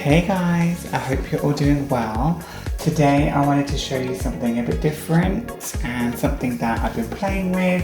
Hey guys, I hope you're all doing well. Today I wanted to show you something a bit different and something that I've been playing with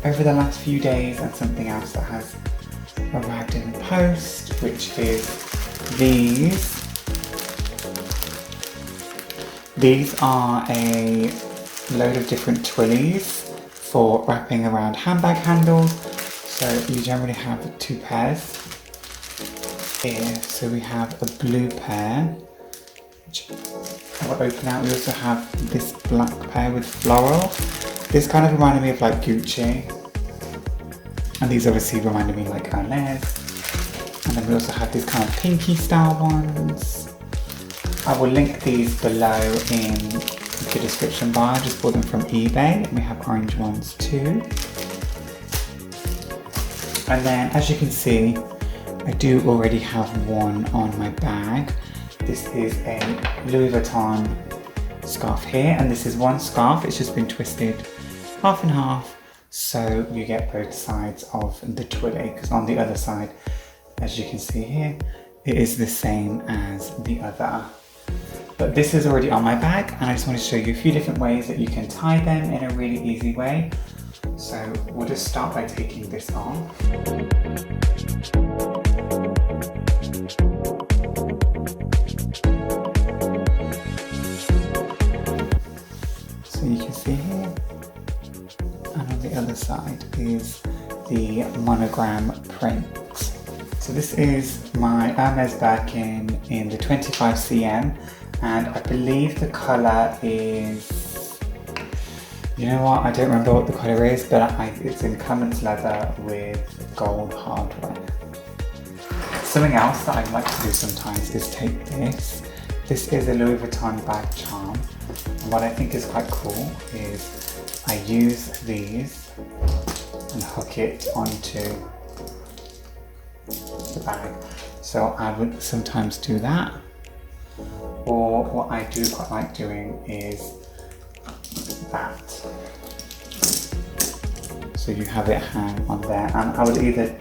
over the last few days, and something else that has arrived in the post, which is these. These are a load of different twillies for wrapping around handbag handles. So you generally have two pairs here. So we have a blue pair, which I will open out. We also have this black pair with floral. This kind of reminded me of like Gucci. And these obviously reminded me like Hermes. And then we also have these kind of pinky style ones. I will link these below in the description bar. I just bought them from eBay. And we have orange ones too. And then as you can see, I do already have one on my bag. This is a Louis Vuitton scarf here, and this is one scarf. It's just been twisted half and half, so you get both sides of the twilly, because on the other side, as you can see here, it is the same as the other. But this is already on my bag, and I just want to show you a few different ways that you can tie them in a really easy way. So we'll just start by taking this off. So you can see here, and on the other side is the monogram print. So this is my Hermes Birkin in the 25 cm, and I believe the colour is, you know what, I don't remember what the colour is, but it's in Clements leather with gold hardware. Something else that I like to do sometimes is take this. This is a Louis Vuitton bag charm. And what I think is quite cool is I use these and hook it onto the bag. So I would sometimes do that. Or what I do quite like doing is that. So you have it hang on there, and I would either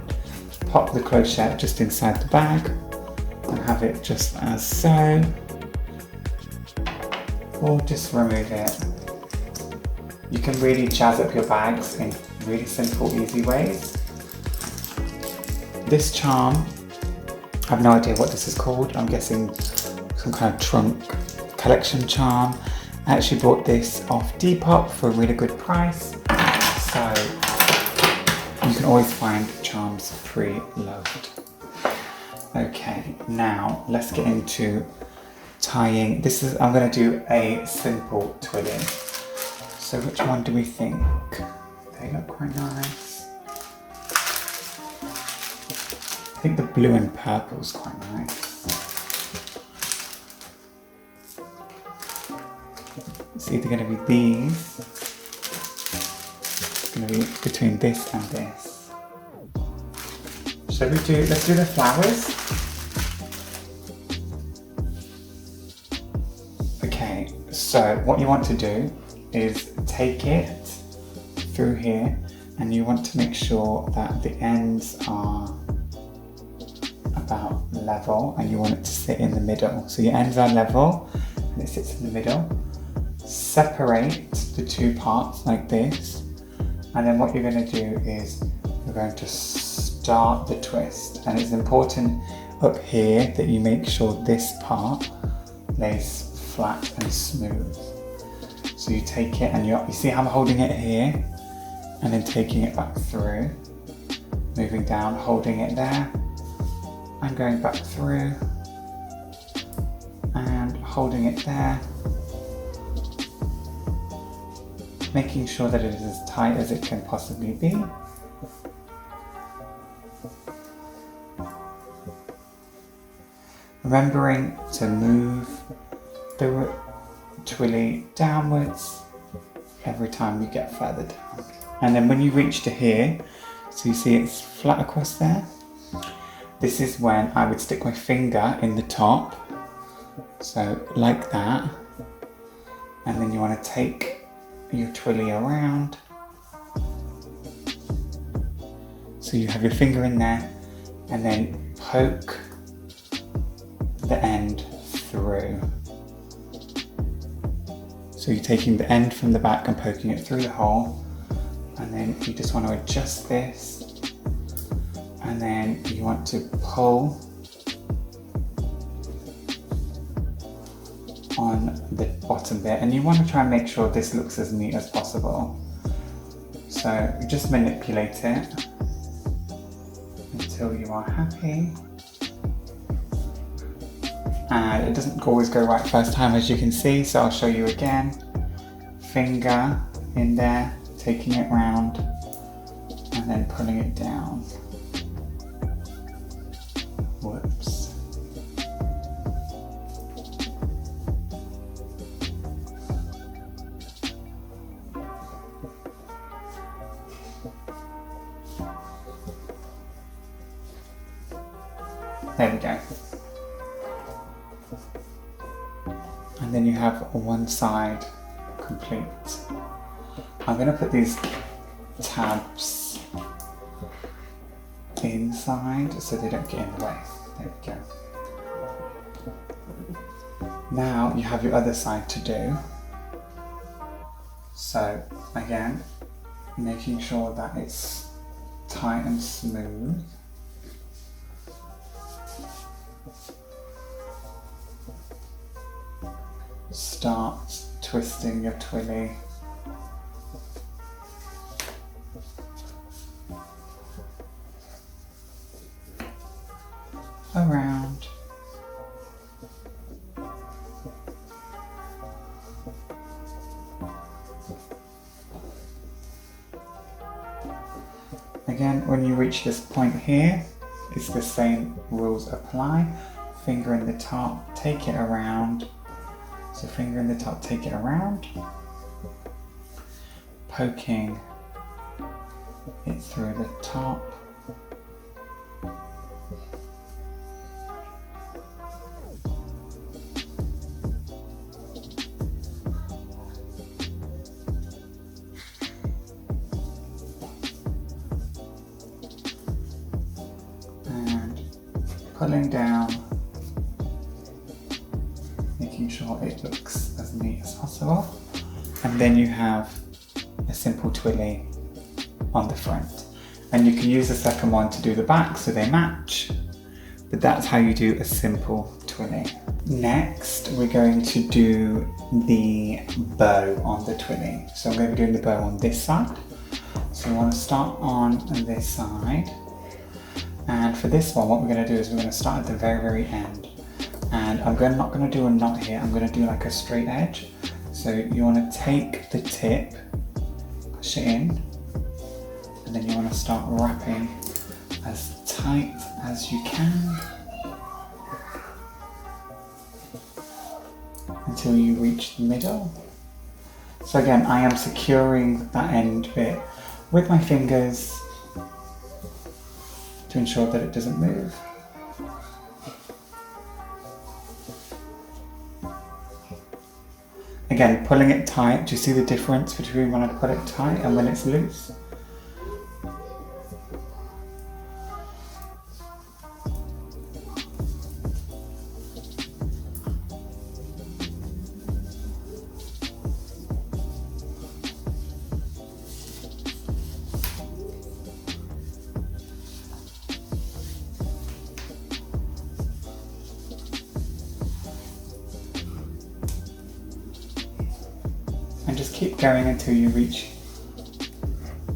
pop the crochet just inside the bag and have it just as so, or just remove it. You can really jazz up your bags in really simple, easy ways. This charm, I have no idea what this is called. I'm guessing some kind of trunk collection charm. I actually bought this off Depop for a really good price. So you can always find charms pre-loved. Okay, now let's get into tying. I'm going to do a simple twilly. So which one do we think? They look quite nice. I think the blue and purple is quite nice. It's either going to be these. It's going to be between this and this. Let's do the flowers. Okay, so what you want to do is take it through here, and you want to make sure that the ends are about level, and you want it to sit in the middle. So your ends are level and it sits in the middle. Separate the two parts like this, and then what you're going to do is you're going to start the twist, and it's important up here that you make sure this part lays flat and smooth. So you take it, and you see how I'm holding it here, and then taking it back through, moving down, holding it there, and going back through, and holding it there, making sure that it is as tight as it can possibly be. Remembering to move the twilly downwards every time you get further down. And then when you reach to here, so you see it's flat across there, this is when I would stick my finger in the top, so like that, and then you want to take your twilly around. So you have your finger in there, and then poke the end through. So you're taking the end from the back and poking it through the hole, and then you just want to adjust this, and then you want to pull on the bottom bit, and you want to try and make sure this looks as neat as possible. So just manipulate it until you are happy. And it doesn't always go right first time, as you can see, so I'll show you again. Finger in there, taking it round, and then pulling it down. Whoops. There we go. And then you have one side complete. I'm going to put these tabs inside so they don't get in the way. There we go. Now you have your other side to do. So again, making sure that it's tight and smooth. Start twisting your twilly around. Again, when you reach this point here, it's the same rules apply. Finger in the top, take it around. So finger in the top, take it around, poking it through the top. And pulling down, making sure it looks as neat as possible. And then you have a simple twilly on the front. And you can use the second one to do the back so they match. But that's how you do a simple twilly. Next, we're going to do the bow on the twilly. So I'm going to be doing the bow on this side. So we want to start on this side. And for this one, what we're going to do is we're going to start at the very, very end. And I'm not going to do a knot here, I'm going to do like a straight edge. So you want to take the tip, push it in, and then you want to start wrapping as tight as you can until you reach the middle. So again, I am securing that end bit with my fingers to ensure that it doesn't move. Again, pulling it tight. Do you see the difference between when I pull it tight and when it's loose? And just keep going until you reach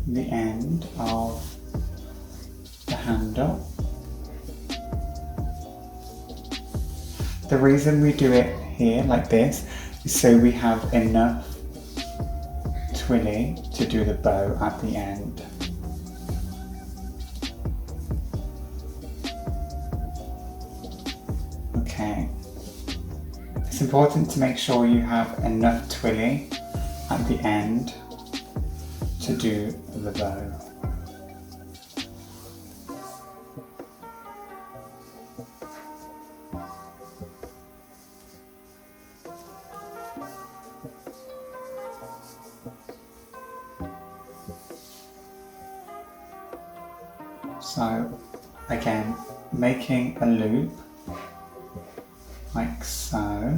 the end of the handle. The reason we do it here like this is so we have enough twilly to do the bow at the end. Okay. It's important to make sure you have enough twilly at the end to do the bow. So again, making a loop like so.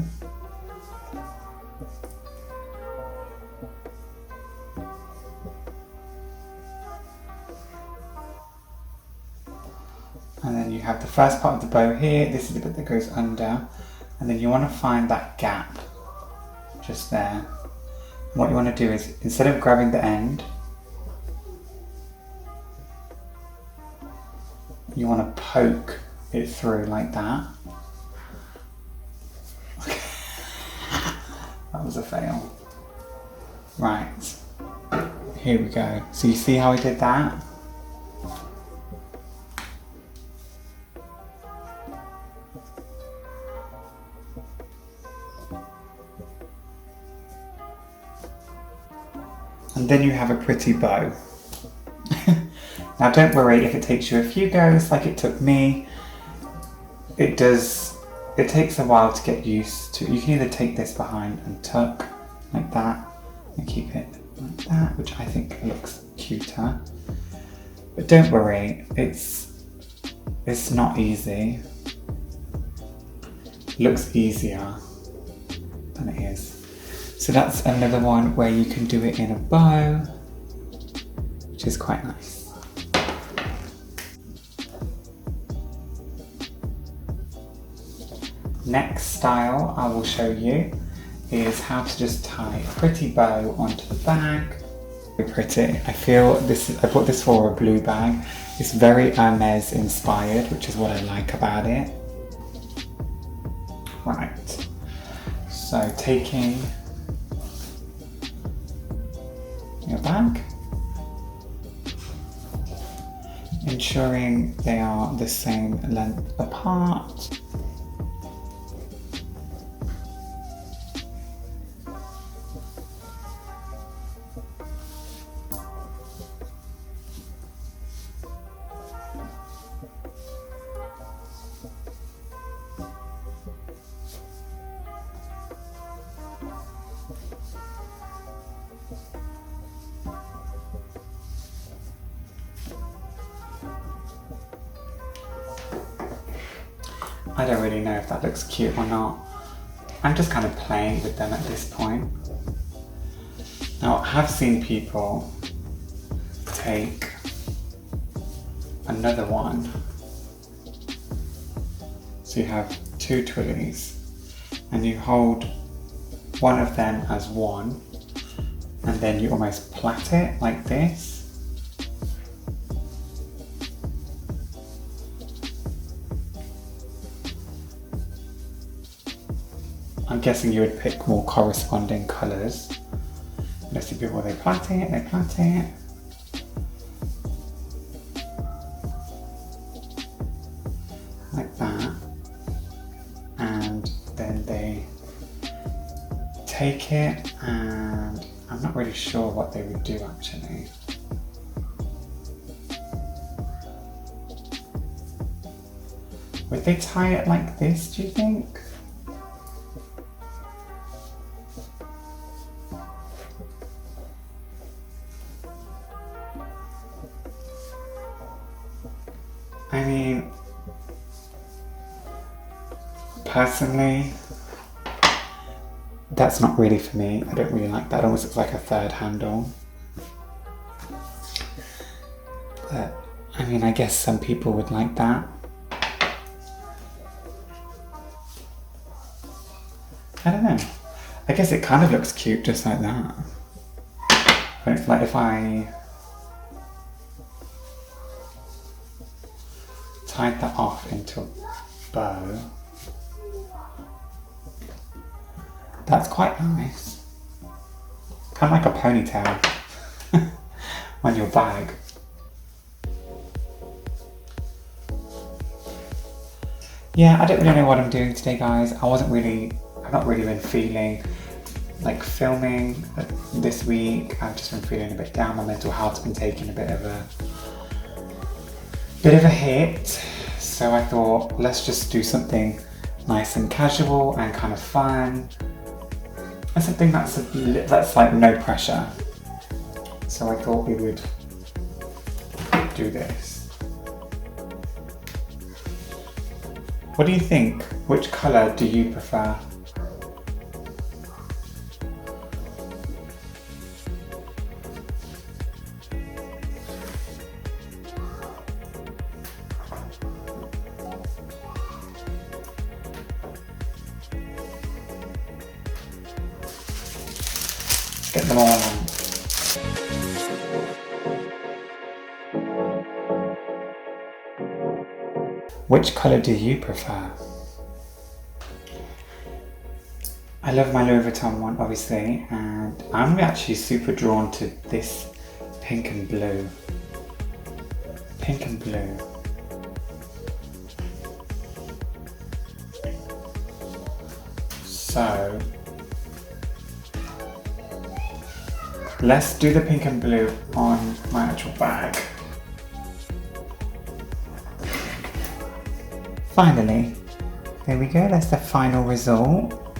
And then you have the first part of the bow here, this is the bit that goes under, and then you want to find that gap just there. What you want to do is, instead of grabbing the end, you want to poke it through like that. That was a fail. Right, here we go. So you see how I did that? And then you have a pretty bow. Now don't worry if it takes you a few goes like it took me. It takes a while to get used to. You can either take this behind and tuck like that and keep it like that, which I think looks cuter. But don't worry, it's not easy. It looks easier than it is. So that's another one where you can do it in a bow, which is quite nice. Next style I will show you is how to just tie a pretty bow onto the bag. Very pretty. I bought this for a blue bag. It's very Hermes inspired, which is what I like about it. Right, so taking your bag, ensuring they are the same length apart. I don't really know if that looks cute or not. I'm just kind of playing with them at this point. Now I have seen people take another one. So you have two Twillies and you hold one of them as one and then you almost plait it like this. I'm guessing you would pick more corresponding colours. Let's see people, they plait it, like that, and then they take it, and I'm not really sure what they would do actually. Would they tie it like this, do you think? I mean, personally, that's not really for me. I don't really like that. It almost looks like a third handle. But, I mean, I guess some people would like that. I don't know. I guess it kind of looks cute just like that. But it's like if I tied that off into a bow, that's quite nice. Kind of like a ponytail on your bag. Yeah, I don't really know what I'm doing today, guys. I've not really been feeling like filming this week. I've just been feeling a bit down. My mental health's been taking a bit of a hit. So I thought, let's just do something nice and casual and kind of fun. And something that's like no pressure. So I thought we would do this. What do you think? Which colour do you prefer? Get them all on. Which colour do you prefer? I love my Louis Vuitton one, obviously, and I'm actually super drawn to this pink and blue. Pink and blue. So, let's do the pink and blue on my actual bag. Finally, there we go, that's the final result.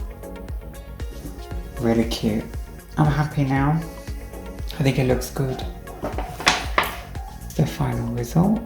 Really cute. I'm happy now. I think it looks good. The final result.